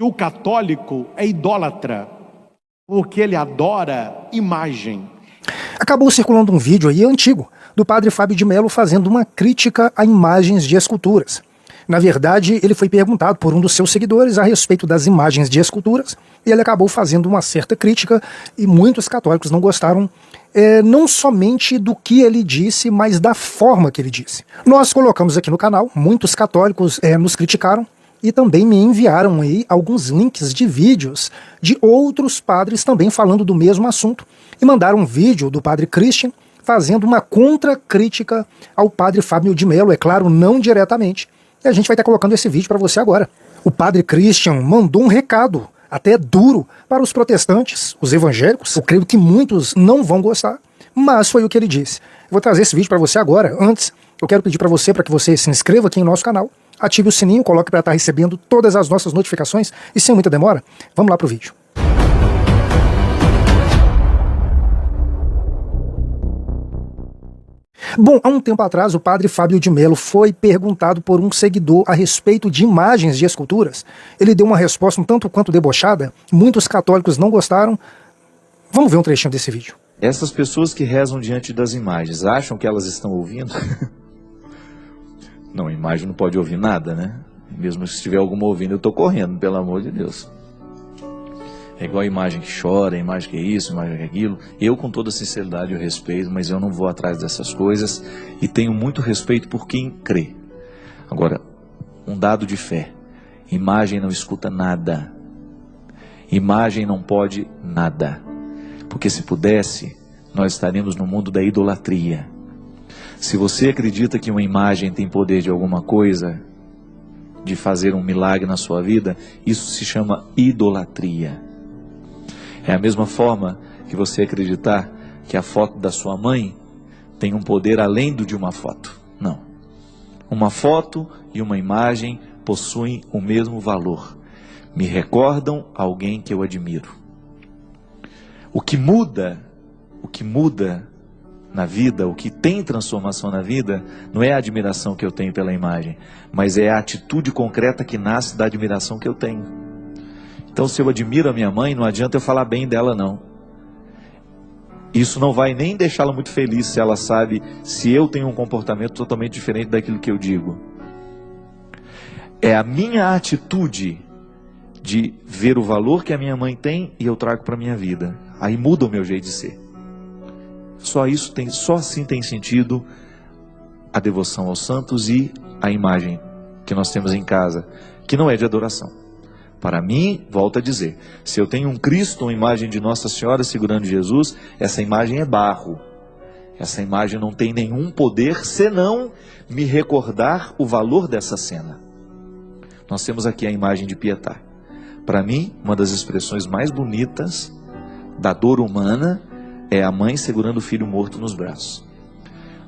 O católico é idólatra, porque ele adora imagem. Acabou circulando um vídeo aí antigo do padre Fábio de Mello fazendo uma crítica a imagens de esculturas. Na verdade, ele foi perguntado por um dos seus seguidores a respeito das imagens de esculturas e ele acabou fazendo uma certa crítica e muitos católicos não gostaram, não somente do que ele disse, mas da forma que ele disse. Nós colocamos aqui no canal, muitos católicos nos criticaram e também me enviaram aí alguns links de vídeos de outros padres também falando do mesmo assunto e mandaram um vídeo do padre Christian fazendo uma contra-crítica ao padre Fábio de Mello, é claro, não diretamente. E a gente vai estar colocando esse vídeo para você agora. O padre Christian mandou um recado, até duro, para os protestantes, os evangélicos. Eu creio que muitos não vão gostar, mas foi o que ele disse. Eu vou trazer esse vídeo para você agora. Antes, eu quero pedir para que você se inscreva aqui no nosso canal, ative o sininho, coloque para estar recebendo todas as nossas notificações e sem muita demora, vamos lá para o vídeo. Bom, há um tempo atrás o padre Fábio de Mello foi perguntado por um seguidor a respeito de imagens de esculturas. Ele deu uma resposta um tanto quanto debochada, muitos católicos não gostaram. Vamos ver um trechinho desse vídeo. Essas pessoas que rezam diante das imagens, acham que elas estão ouvindo? Não, a imagem não pode ouvir nada, né? Mesmo se tiver alguma ouvindo, eu estou correndo, pelo amor de Deus. É igual a imagem que chora, a imagem que é isso, a imagem que é aquilo. Eu, com toda sinceridade, eu respeito, mas eu não vou atrás dessas coisas e tenho muito respeito por quem crê. Agora, um dado de fé: imagem não escuta nada. Imagem não pode nada. Porque se pudesse, nós estaríamos no mundo da idolatria. Se você acredita que uma imagem tem poder de alguma coisa, de fazer um milagre na sua vida, isso se chama idolatria. É a mesma forma que você acreditar que a foto da sua mãe tem um poder além do de uma foto. Não. Uma foto e uma imagem possuem o mesmo valor. Me recordam alguém que eu admiro. O que muda na vida, o que tem transformação na vida, não é a admiração que eu tenho pela imagem, mas é a atitude concreta que nasce da admiração que eu tenho. Então, se eu admiro a minha mãe, não adianta eu falar bem dela, não. Isso não vai nem deixá-la muito feliz se ela sabe se eu tenho um comportamento totalmente diferente daquilo que eu digo. É a minha atitude de ver o valor que a minha mãe tem e eu trago para a minha vida. Aí muda o meu jeito de ser. Só assim tem sentido a devoção aos santos e a imagem que nós temos em casa, que não é de adoração. Para mim, volto a dizer, se eu tenho um Cristo, uma imagem de Nossa Senhora segurando Jesus, essa imagem é barro. Essa imagem não tem nenhum poder senão me recordar o valor dessa cena. Nós temos aqui a imagem de Pietà. Para mim, uma das expressões mais bonitas da dor humana é a mãe segurando o filho morto nos braços.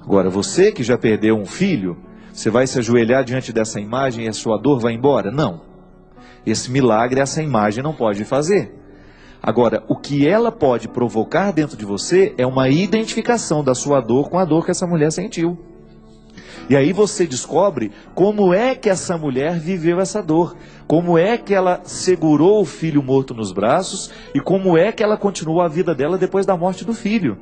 Agora, você que já perdeu um filho, você vai se ajoelhar diante dessa imagem e a sua dor vai embora? Não. Esse milagre, essa imagem não pode fazer. Agora, o que ela pode provocar dentro de você é uma identificação da sua dor com a dor que essa mulher sentiu. E aí você descobre como é que essa mulher viveu essa dor, como é que ela segurou o filho morto nos braços e como é que ela continuou a vida dela depois da morte do filho.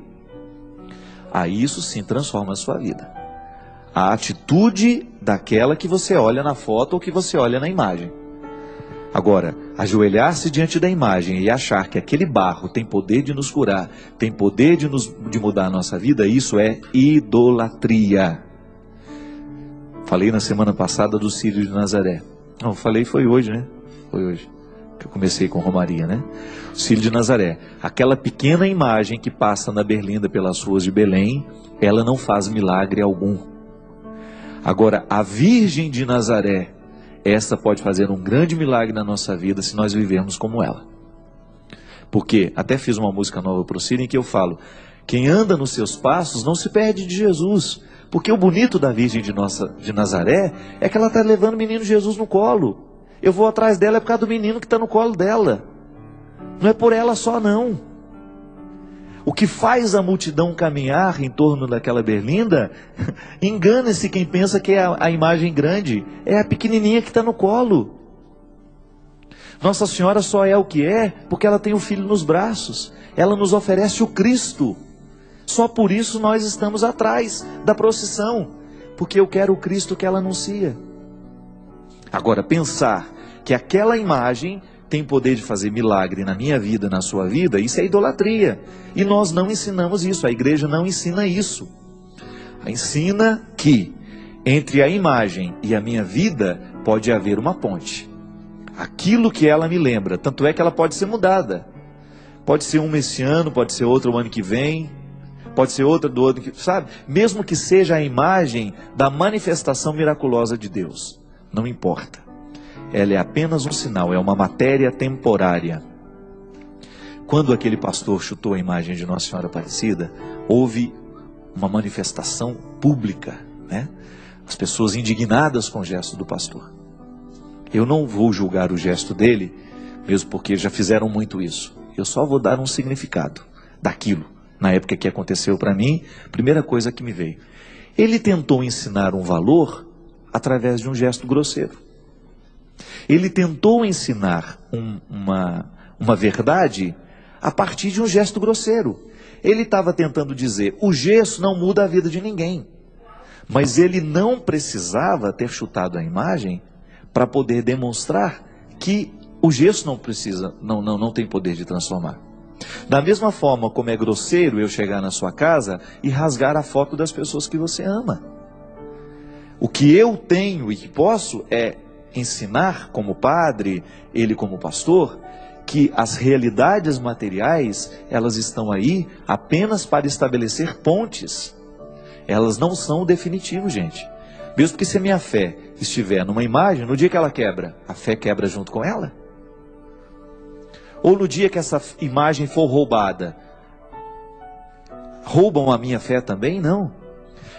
Aí isso sim transforma a sua vida. A atitude daquela que você olha na foto ou que você olha na imagem. Agora, ajoelhar-se diante da imagem e achar que aquele barro tem poder de nos curar, tem poder de mudar a nossa vida, isso é idolatria. Falei na semana passada do Círio de Nazaré. Não, falei foi hoje, né? Foi hoje que eu comecei com Romaria, né? O Círio de Nazaré. Aquela pequena imagem que passa na berlinda pelas ruas de Belém, ela não faz milagre algum. Agora, a Virgem de Nazaré, essa pode fazer um grande milagre na nossa vida se nós vivermos como ela. Porque, até fiz uma música nova para o Círio em que eu falo, quem anda nos seus passos não se perde de Jesus. Porque o bonito da Virgem de Nazaré é que ela está levando o menino Jesus no colo. Eu vou atrás dela é por causa do menino que está no colo dela. Não é por ela só não. O que faz a multidão caminhar em torno daquela berlinda, engana-se quem pensa que é a imagem grande, é a pequenininha que está no colo. Nossa Senhora só é o que é porque ela tem o Filho nos braços. Ela nos oferece o Cristo. Só por isso nós estamos atrás da procissão, porque eu quero o Cristo que ela anuncia. Agora, pensar que aquela imagem tem poder de fazer milagre na minha vida, na sua vida, isso é idolatria. E nós não ensinamos isso, a igreja não ensina isso. Ensina que entre a imagem e a minha vida pode haver uma ponte. Aquilo que ela me lembra, tanto é que ela pode ser mudada. Pode ser um esse ano, pode ser outro o ano que vem, pode ser outra do outro, sabe? Mesmo que seja a imagem da manifestação miraculosa de Deus, não importa. Ela é apenas um sinal, é uma matéria temporária. Quando aquele pastor chutou a imagem de Nossa Senhora Aparecida, houve uma manifestação pública, né? As pessoas indignadas com o gesto do pastor. Eu não vou julgar o gesto dele, mesmo porque já fizeram muito isso. Eu só vou dar um significado daquilo. Na época que aconteceu para mim, primeira coisa que me veio. Ele tentou ensinar um valor através de um gesto grosseiro. Ele tentou ensinar uma verdade a partir de um gesto grosseiro. Ele estava tentando dizer, o gesso não muda a vida de ninguém. Mas ele não precisava ter chutado a imagem para poder demonstrar que o gesso não tem poder de transformar. Da mesma forma como é grosseiro eu chegar na sua casa e rasgar a foto das pessoas que você ama. O que eu tenho e que posso é ensinar como padre, ele como pastor, que as realidades materiais, elas estão aí apenas para estabelecer pontes. Elas não são o definitivo, gente. Mesmo que se a minha fé estiver numa imagem, no dia que ela quebra, a fé quebra junto com ela? Ou no dia que essa imagem for roubada, roubam a minha fé também? Não.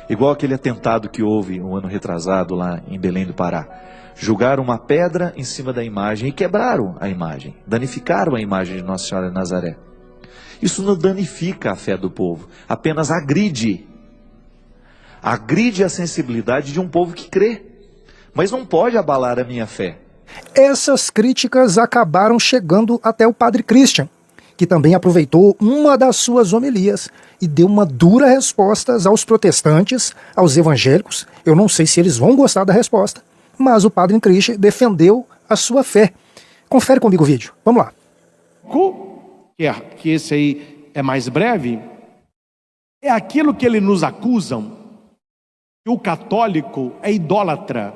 Igual aquele atentado que houve um ano retrasado lá em Belém do Pará. Jogaram uma pedra em cima da imagem e quebraram a imagem. Danificaram a imagem de Nossa Senhora de Nazaré. Isso não danifica a fé do povo, apenas agride. Agride a sensibilidade de um povo que crê. Mas não pode abalar a minha fé. Essas críticas acabaram chegando até o padre Christian, que também aproveitou uma das suas homilias e deu uma dura resposta aos protestantes, aos evangélicos. Eu não sei se eles vão gostar da resposta, mas o padre Christian defendeu a sua fé. Confere comigo o vídeo, vamos lá. Que esse aí é mais breve, é aquilo que eles nos acusam, que o católico é idólatra,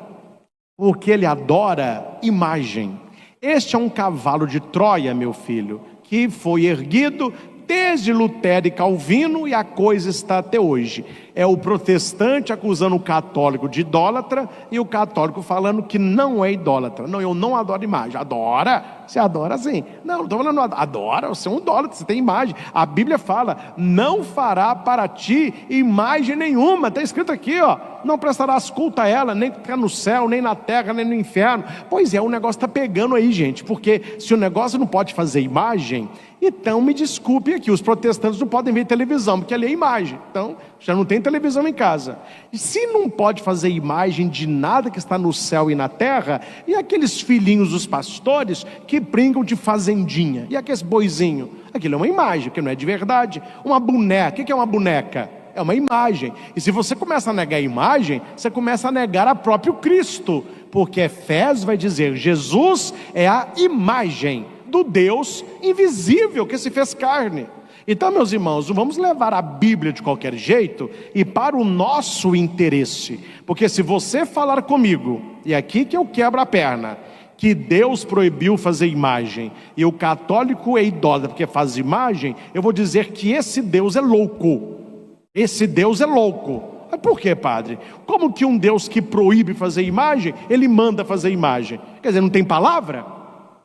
porque ele adora imagem. Este é um cavalo de Troia, meu filho, que foi erguido desde Lutero e Calvino, e a coisa está até hoje. É o protestante acusando o católico de idólatra, e o católico falando que não é idólatra. Não, eu não adoro imagem. Adora? Você adora sim. Não estou falando adora, você é um idólatra, você tem imagem. A Bíblia fala, não fará para ti imagem nenhuma. Está escrito aqui, ó. Não prestarás culto a ela, nem no céu, nem na terra, nem no inferno. Pois é, o negócio está pegando aí, gente. Porque se o negócio não pode fazer imagem, então me desculpe aqui, os protestantes não podem ver televisão, porque ali é imagem. Então, já não tem televisão em casa. E se não pode fazer imagem de nada que está no céu e na terra, e aqueles filhinhos dos pastores que brincam de fazendinha, e aqueles boizinho, aquilo é uma imagem, que não é de verdade. Uma boneca, o que é uma boneca? É uma imagem. E se você começa a negar a imagem, você começa a negar a próprio Cristo, porque Efésios vai dizer, Jesus é a imagem do Deus invisível que se fez carne. Então, meus irmãos, não vamos levar a Bíblia de qualquer jeito e para o nosso interesse, porque se você falar comigo, e aqui que eu quebro a perna, que Deus proibiu fazer imagem, e o católico é idólatra porque faz imagem, eu vou dizer que esse Deus é louco. Esse Deus é louco. Mas por que, padre? Como que um Deus que proíbe fazer imagem, ele manda fazer imagem? Quer dizer, não tem palavra?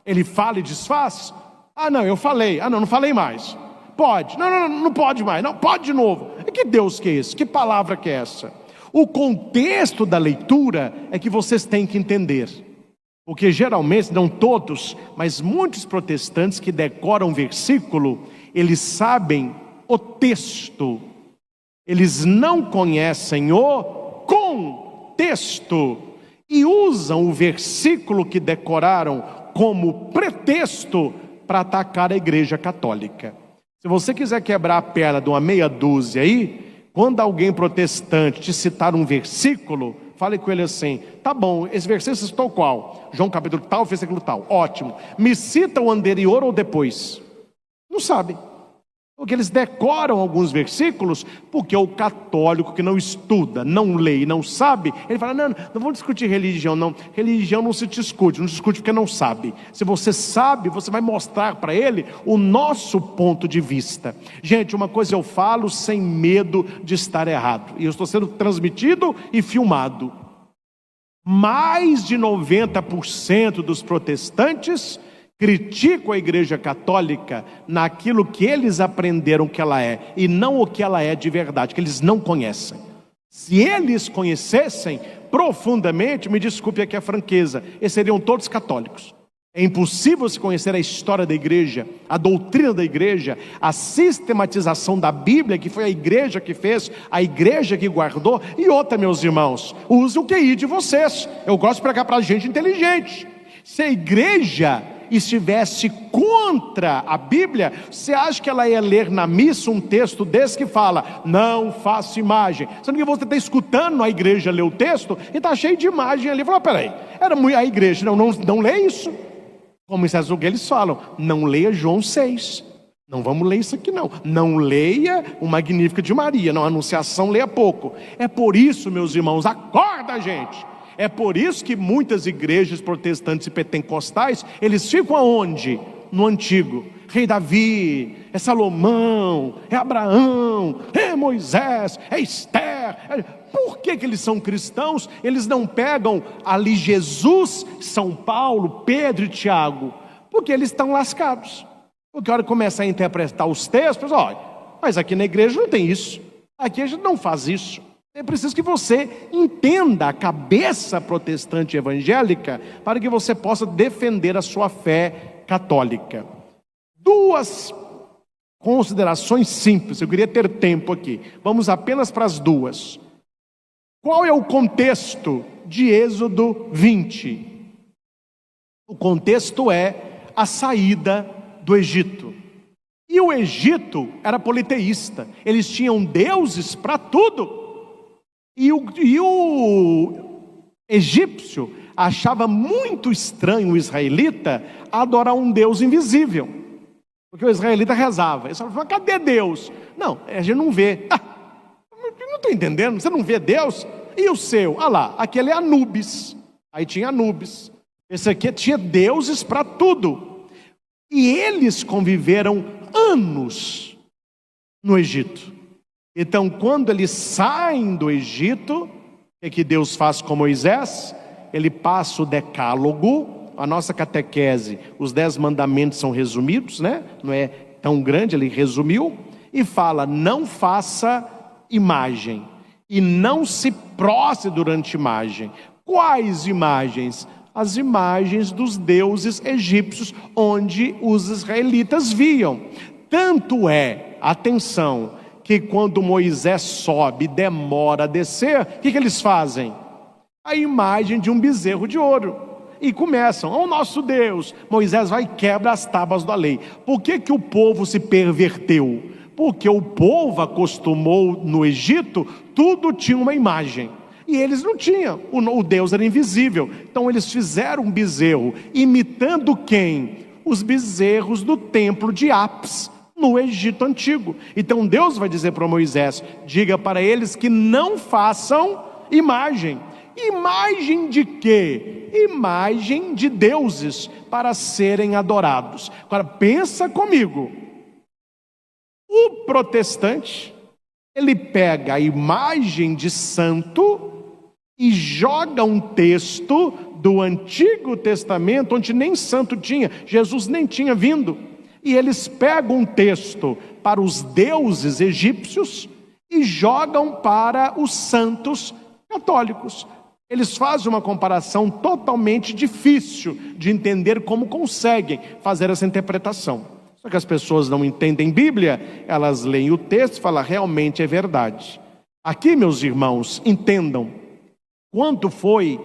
Ele fala e desfaz? Ah, não, eu falei. Ah, não falei mais. Pode. Não pode mais. Não, pode de novo. E que Deus que é esse? Que palavra que é essa? O contexto da leitura é que vocês têm que entender. Porque geralmente, não todos, mas muitos protestantes que decoram um versículo, eles sabem o texto. Eles não conhecem o contexto e usam o versículo que decoraram como pretexto para atacar a igreja católica. Se você quiser quebrar a perna de uma meia dúzia aí, quando alguém protestante te citar um versículo, fale com ele assim: tá bom, esse versículo citou qual? João capítulo tal, versículo tal, ótimo. Me cita o anterior ou depois? Não sabe. Porque eles decoram alguns versículos, porque o católico que não estuda, não lê e não sabe, ele fala: não vamos discutir religião não. Religião não se discute porque não sabe. Se você sabe, você vai mostrar para ele o nosso ponto de vista. Gente, uma coisa eu falo sem medo de estar errado, e eu estou sendo transmitido e filmado. Mais de 90% dos protestantes criticam a igreja católica naquilo que eles aprenderam que ela é, e não o que ela é de verdade, que eles não conhecem. Se eles conhecessem profundamente, me desculpe aqui a franqueza, eles seriam todos católicos. É impossível se conhecer a história da igreja, a doutrina da igreja, a sistematização da Bíblia, que foi a igreja que fez, a igreja que guardou. E outra, meus irmãos, use o QI de vocês. Eu gosto de pregar para gente inteligente. Se a igreja estivesse contra a Bíblia, você acha que ela ia ler na missa um texto desse que fala: não faça imagem? Sendo que você está escutando a igreja ler o texto e está cheio de imagem ali. Fala: peraí, era muito a igreja, não lê isso. Como o que eles falam: não leia João 6, não vamos ler isso aqui não leia o Magnífica de Maria, não, a Anunciação leia pouco. É por isso, meus irmãos, acorda, gente. É por isso que muitas igrejas protestantes e pentecostais, eles ficam aonde? No antigo. Rei Davi, é Salomão, é Abraão, é Moisés, é Esther. Por que eles são cristãos? Eles não pegam ali Jesus, São Paulo, Pedro e Tiago, porque eles estão lascados. Porque a hora que começa a interpretar os textos, olha, mas aqui na igreja não tem isso, aqui a gente não faz isso. É preciso que você entenda a cabeça protestante evangélica para que você possa defender a sua fé católica. Duas considerações simples, eu queria ter tempo aqui. Vamos apenas para as duas. Qual é o contexto de Êxodo 20? O contexto é a saída do Egito. E o Egito era politeísta, eles tinham deuses para tudo. E o egípcio achava muito estranho o israelita adorar um Deus invisível, porque o israelita rezava. Ele falava: cadê Deus? Não, a gente não vê. Eu não estou entendendo, você não vê Deus? E o seu? Ah lá, aquele é Anubis. Aí tinha Anubis. Esse aqui tinha deuses para tudo. E eles conviveram anos no Egito. Então, quando eles saem do Egito, o que Deus faz com Moisés? Ele passa o decálogo, a nossa catequese, os 10 mandamentos são resumidos, né? Não é tão grande, ele resumiu, e fala: não faça imagem, e não se prostre durante imagem. Quais imagens? As imagens dos deuses egípcios, onde os israelitas viam. Tanto é, atenção, que quando Moisés sobe, demora a descer, o que eles fazem? A imagem de um bezerro de ouro. E começam: o nosso Deus. Moisés vai e quebra as tábuas da lei. Por que o povo se perverteu? Porque o povo acostumou no Egito, tudo tinha uma imagem. E eles não tinham, o Deus era invisível. Então eles fizeram um bezerro, imitando quem? Os bezerros do templo de Apis, no Egito antigo. Então Deus vai dizer para Moisés: diga para eles que não façam imagem. Imagem de quê? Imagem de deuses para serem adorados. Agora pensa comigo, o protestante, ele pega a imagem de santo e joga um texto do Antigo Testamento, onde nem santo tinha, Jesus nem tinha vindo. E eles pegam um texto para os deuses egípcios e jogam para os santos católicos. Eles fazem uma comparação totalmente difícil de entender como conseguem fazer essa interpretação. Só que as pessoas não entendem Bíblia, elas leem o texto e falam: realmente é verdade. Aqui, meus irmãos, entendam quanto foi,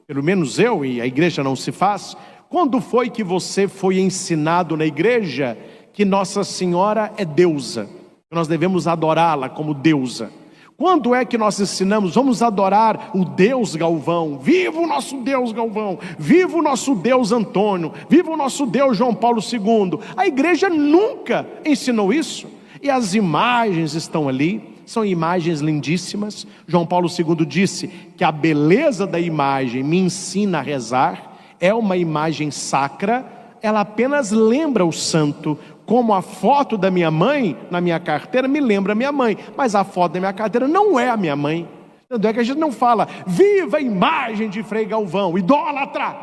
pelo menos eu, e a igreja não se faz, Quando foi que você foi ensinado na igreja que Nossa Senhora é deusa, que nós devemos adorá-la como deusa? Quando é que nós ensinamos, vamos adorar o Deus Galvão? Viva o nosso Deus Galvão, viva o nosso Deus Antônio, viva o nosso Deus João Paulo II. A igreja nunca ensinou isso. E as imagens estão ali, são imagens lindíssimas. João Paulo II disse que a beleza da imagem me ensina a rezar. É uma imagem sacra, ela apenas lembra o santo, como a foto da minha mãe na minha carteira me lembra a minha mãe, mas a foto da minha carteira não é a minha mãe. Tanto é que a gente não fala, viva a imagem de Frei Galvão, idólatra,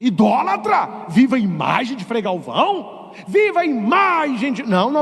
idólatra, viva a imagem de Frei Galvão, viva a imagem de... Não,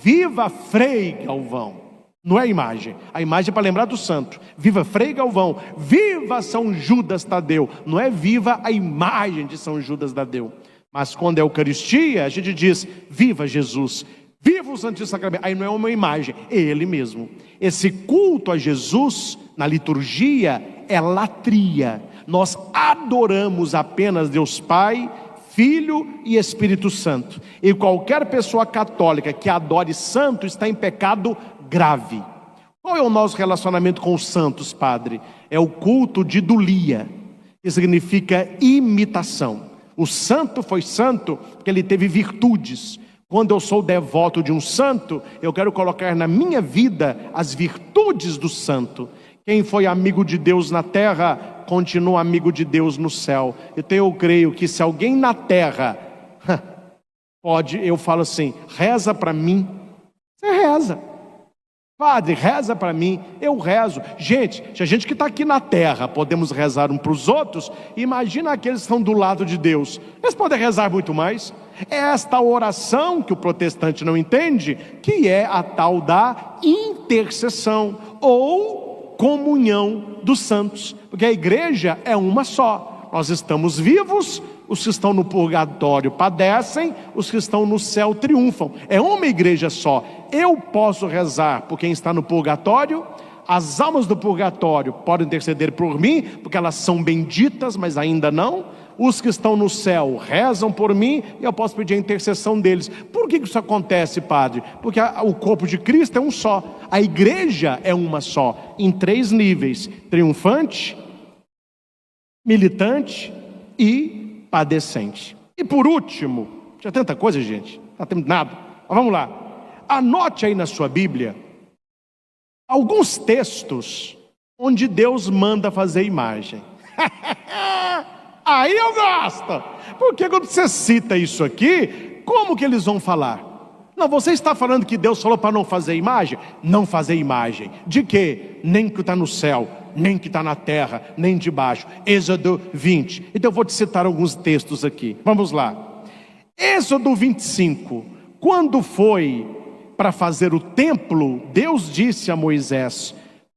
viva Frei Galvão. Não é a imagem é para lembrar do santo. Viva Frei Galvão, viva São Judas Tadeu. Não é viva a imagem de São Judas Tadeu. Mas quando é Eucaristia, a gente diz, viva Jesus, viva o Santíssimo Sacramento. Aí não é uma imagem, é Ele mesmo. Esse culto a Jesus, na liturgia, é latria. Nós adoramos apenas Deus Pai, Filho e Espírito Santo. E qualquer pessoa católica que adore santo está em pecado grave. Qual é o nosso relacionamento com os santos, padre? É o culto de idolia, que significa imitação. O santo foi santo porque ele teve virtudes. Quando eu sou devoto de um santo, eu quero colocar na minha vida as virtudes do santo. Quem foi amigo de Deus na terra, continua amigo de Deus no céu. Então eu creio que se alguém na terra eu falo assim, reza para mim, você reza. Padre, reza para mim, eu rezo. Gente, se a gente que está aqui na terra podemos rezar um para os outros, imagina aqueles que estão do lado de Deus. Eles podem rezar muito mais. É esta oração que o protestante não entende, que é a tal da intercessão ou comunhão dos santos. Porque a igreja é uma só. Nós estamos vivos, os que estão no purgatório padecem, os que estão no céu triunfam. É uma igreja só. Eu posso rezar por quem está no purgatório, as almas do purgatório podem interceder por mim, porque elas são benditas, mas ainda não. Os que estão no céu rezam por mim e eu posso pedir a intercessão deles. Por que isso acontece, padre? Porque o corpo de Cristo é um só. A igreja é uma só, em 3 níveis: triunfante, militante e padecente. E por último, tinha tanta coisa, gente, não está tendo nada, mas vamos lá, anote aí na sua Bíblia alguns textos onde Deus manda fazer imagem. Aí eu gosto, porque quando você cita isso aqui, como que eles vão falar? Não, você está falando que Deus falou para não fazer imagem? Não fazer imagem, de quê? Nem que está no céu, nem que está na terra, nem debaixo. Êxodo 20. Então eu vou te citar alguns textos aqui. Vamos lá. Êxodo 25. Quando foi para fazer o templo, Deus disse a Moisés: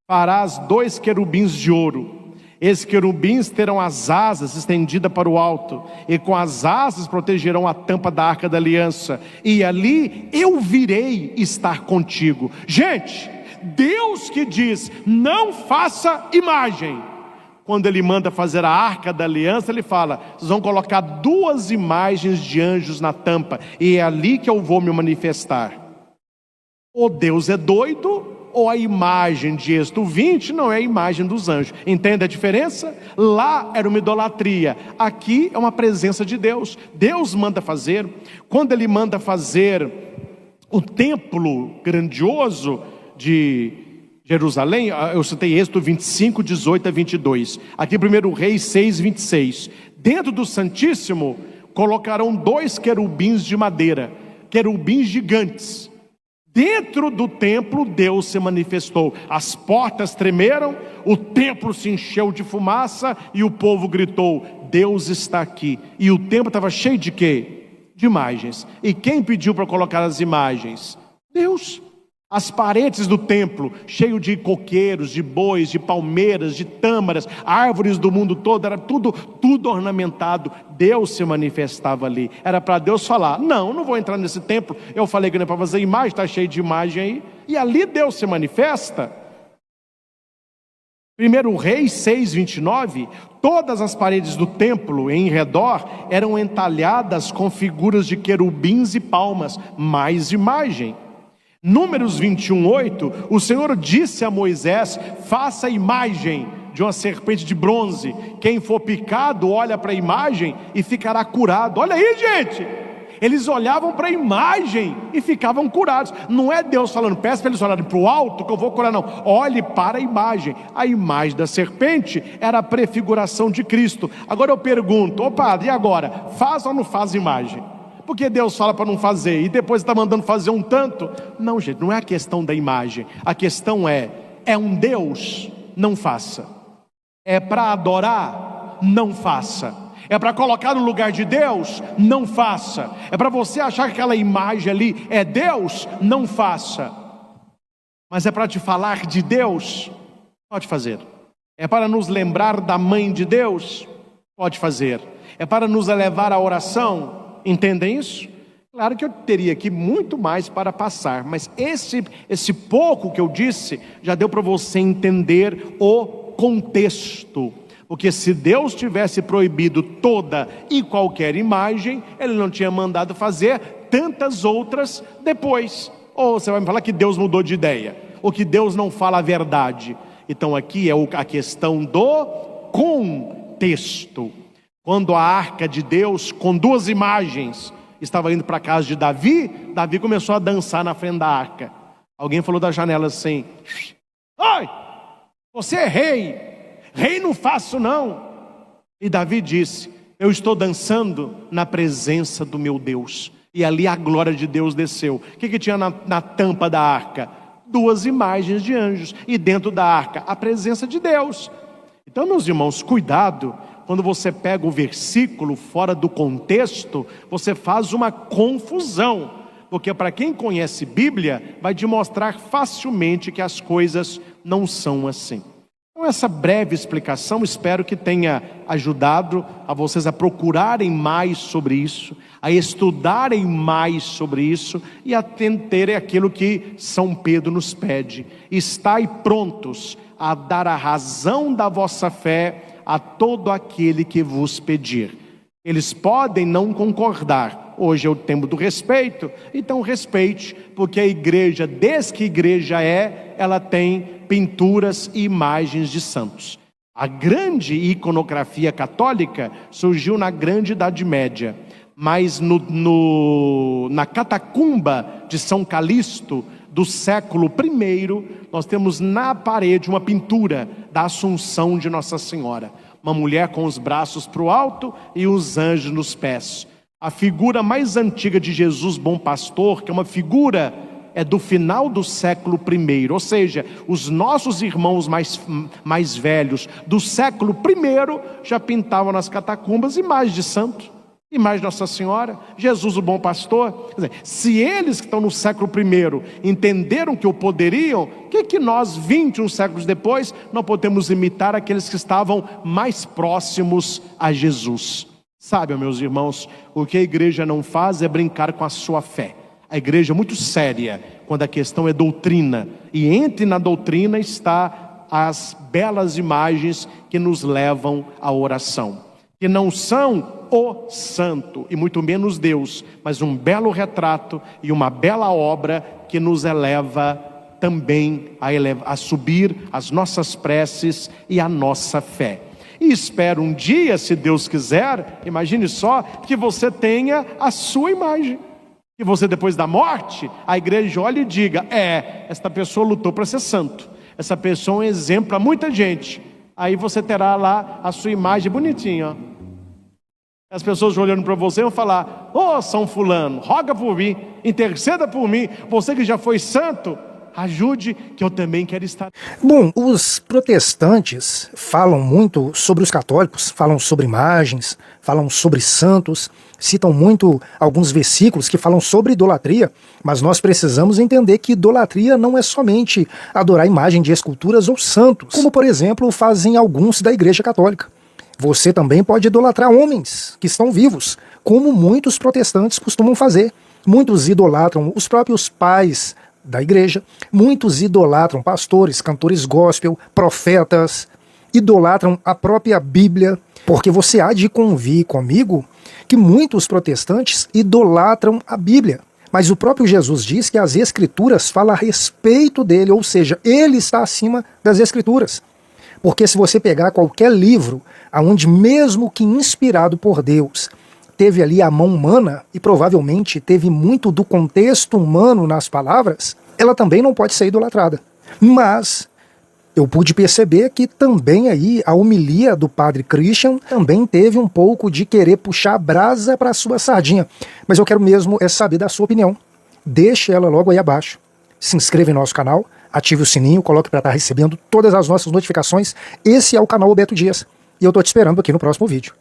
farás 2 querubins de ouro. Esses querubins terão as asas estendidas para o alto, e com as asas protegerão a tampa da arca da aliança, e ali eu virei estar contigo. Gente, Deus que diz, não faça imagem. Quando Ele manda fazer a arca da aliança, Ele fala, vocês vão colocar 2 imagens de anjos na tampa, e é ali que eu vou me manifestar. Ou Deus é doido, ou a imagem de Êxodo 20 não é a imagem dos anjos. Entende a diferença? Lá era uma idolatria, aqui é uma presença de Deus. Deus manda fazer. Quando Ele manda fazer o templo grandioso de Jerusalém, eu citei Êxodo 25, 18 a 22. Aqui 1 Reis 6, 26. Dentro do Santíssimo colocarão 2 querubins de madeira, querubins gigantes. Dentro do templo Deus se manifestou, as portas tremeram, o templo se encheu de fumaça e o povo gritou, Deus está aqui. E o templo estava cheio de quê? De imagens. E quem pediu para colocar as imagens? Deus. As paredes do templo, cheio de coqueiros, de bois, de palmeiras, de tâmaras, árvores do mundo todo, era tudo ornamentado. Deus se manifestava ali. Era para Deus falar, não vou entrar nesse templo, eu falei que não é para fazer imagem, está cheio de imagem aí. E ali Deus se manifesta. 1 Reis 6:29, todas as paredes do templo em redor eram entalhadas com figuras de querubins e palmas, mais imagem. Números 21:8, o Senhor disse a Moisés: faça a imagem de uma serpente de bronze, quem for picado olha para a imagem e ficará curado. Olha aí, gente, eles olhavam para a imagem e ficavam curados. Não é Deus falando, peça para eles olharem para o alto que eu vou curar, não. Olhe para a imagem da serpente era a prefiguração de Cristo. Agora eu pergunto, ô padre, e agora, faz ou não faz imagem? Porque Deus fala para não fazer e depois está mandando fazer um tanto? Não, gente, não é a questão da imagem. A questão é um Deus? Não faça. É para adorar? Não faça. É para colocar no lugar de Deus? Não faça. É para você achar que aquela imagem ali é Deus? Não faça. Mas é para te falar de Deus? Pode fazer. É para nos lembrar da mãe de Deus? Pode fazer. É para nos elevar à oração? Entendem isso? Claro que eu teria aqui muito mais para passar, mas esse pouco que eu disse já deu para você entender o contexto. Porque se Deus tivesse proibido toda e qualquer imagem, Ele não tinha mandado fazer tantas outras depois. Ou você vai me falar que Deus mudou de ideia, ou que Deus não fala a verdade. Então aqui é a questão do contexto. Quando a arca de Deus, com duas imagens, estava indo para a casa de Davi, Davi começou a dançar na frente da arca. Alguém falou da janela assim: ai, você é rei, rei não faço não. E Davi disse: eu estou dançando na presença do meu Deus. E ali a glória de Deus desceu. O que tinha na tampa da arca? Duas imagens de anjos. E dentro da arca, a presença de Deus. Então, meus irmãos, cuidado. Quando você pega o versículo fora do contexto, você faz uma confusão. Porque para quem conhece Bíblia, vai te mostrar facilmente que as coisas não são assim. Então essa breve explicação, espero que tenha ajudado a vocês a procurarem mais sobre isso, a estudarem mais sobre isso e a tentarem aquilo que São Pedro nos pede: estai prontos a dar a razão da vossa fé a todo aquele que vos pedir. Eles podem não concordar. Hoje é o tempo do respeito, então respeite, porque a igreja, desde que a igreja ela tem pinturas e imagens de santos. A grande iconografia católica surgiu na grande Idade Média, mas na catacumba de São Calixto, do século I, nós temos na parede uma pintura da Assunção de Nossa Senhora. Uma mulher com os braços para o alto e os anjos nos pés. A figura mais antiga de Jesus Bom Pastor, que é uma figura do final do século I, ou seja, os nossos irmãos mais velhos do século I já pintavam nas catacumbas imagens de santo. Imagem de Nossa Senhora, Jesus o Bom Pastor. Quer dizer, se eles que estão no século I entenderam que o poderiam, o que nós, 21 séculos depois, não podemos imitar aqueles que estavam mais próximos a Jesus? Sabe, meus irmãos, o que a igreja não faz é brincar com a sua fé. A igreja é muito séria quando a questão é doutrina, e entre na doutrina está as belas imagens que nos levam à oração, que não são o santo, e muito menos Deus, mas um belo retrato e uma bela obra que nos eleva também a subir as nossas preces e a nossa fé. E espero um dia, se Deus quiser, imagine só, que você tenha a sua imagem, que você depois da morte, a igreja olhe e diga: esta pessoa lutou para ser santo, essa pessoa é um exemplo para muita gente. Aí você terá lá a sua imagem bonitinha, ó. As pessoas olhando para você vão falar: ô São Fulano, roga por mim, interceda por mim, você que já foi santo, ajude que eu também quero estar. Bom, os protestantes falam muito sobre os católicos, falam sobre imagens, falam sobre santos, citam muito alguns versículos que falam sobre idolatria, mas nós precisamos entender que idolatria não é somente adorar imagem de esculturas ou santos, como por exemplo fazem alguns da Igreja Católica. Você também pode idolatrar homens que estão vivos, como muitos protestantes costumam fazer. Muitos idolatram os próprios pais da igreja, muitos idolatram pastores, cantores gospel, profetas, idolatram a própria Bíblia, porque você há de convir comigo que muitos protestantes idolatram a Bíblia. Mas o próprio Jesus diz que as Escrituras falam a respeito dele, ou seja, ele está acima das Escrituras. Porque se você pegar qualquer livro, onde mesmo que inspirado por Deus, teve ali a mão humana, e provavelmente teve muito do contexto humano nas palavras, ela também não pode ser idolatrada. Mas eu pude perceber que também aí a homilia do padre Christian também teve um pouco de querer puxar a brasa para a sua sardinha. Mas eu quero mesmo saber da sua opinião. Deixe ela logo aí abaixo. Se inscreva em nosso canal, ative o sininho, coloque para estar recebendo todas as nossas notificações. Esse é o canal Beto Dias. E eu estou te esperando aqui no próximo vídeo.